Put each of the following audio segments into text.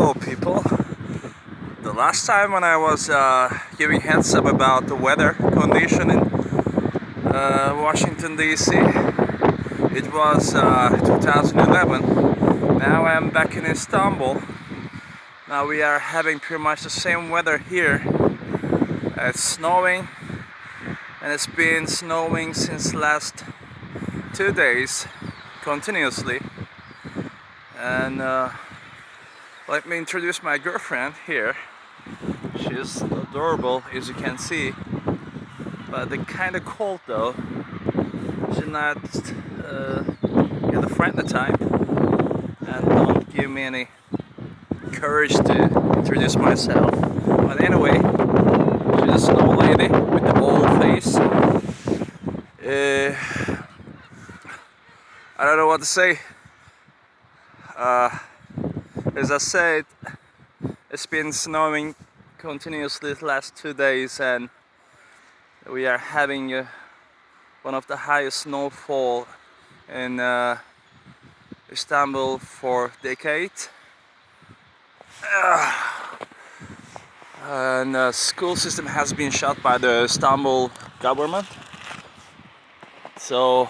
Hello people. The last time when I was giving heads up about the weather condition in Washington DC, it was 2011. Now I'm back in Istanbul. Now we are having pretty much the same weather here. It's snowing, and it's been snowing since last 2 days continuously. And let me introduce my girlfriend here. She's adorable, as you can see, but they're kind of cold though. She's not the friendly type, and don't give me any courage to introduce myself. But anyway, she's a snow lady with the old face. I don't know what to say. As I said, it's been snowing continuously the last 2 days, and we are having one of the highest snowfall in Istanbul for decades. And the school system has been shut by the Istanbul government, so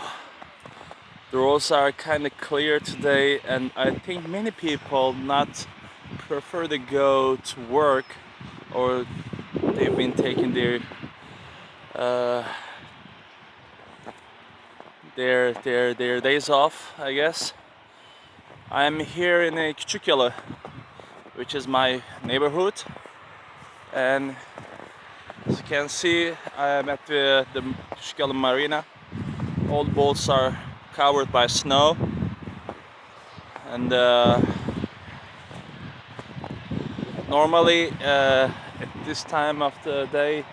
the roads are kind of clear today, and I think many people not prefer to go to work, or they've been taking their days off, I guess. I'm here in Küçükyalı, which is my neighborhood, and as you can see, I'm at the Küçükyalı Marina. All the boats are covered by snow, and normally at this time of the day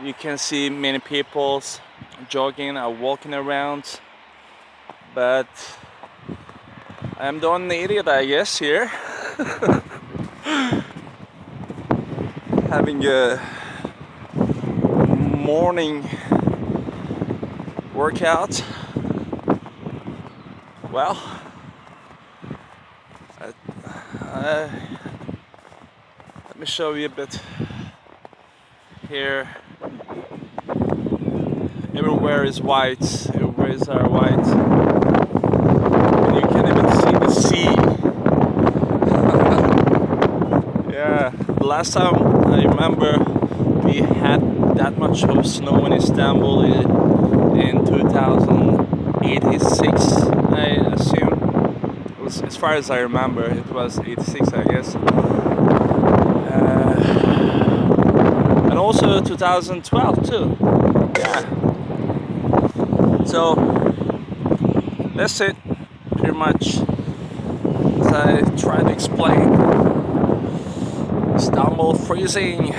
you can see many people jogging or walking around, but I'm the only idiot, I guess, here having a morning workout. Well, let me show you a bit here. Everywhere is white. Everywhere is white. And you can even see the sea. Yeah, the last time I remember we had that much of snow in Istanbul in 2086, I assume. It was, as far as I remember, it was 86, I guess. And also 2012 too. Yeah. So that's it, pretty much. As I tried to explain, Istanbul freezing.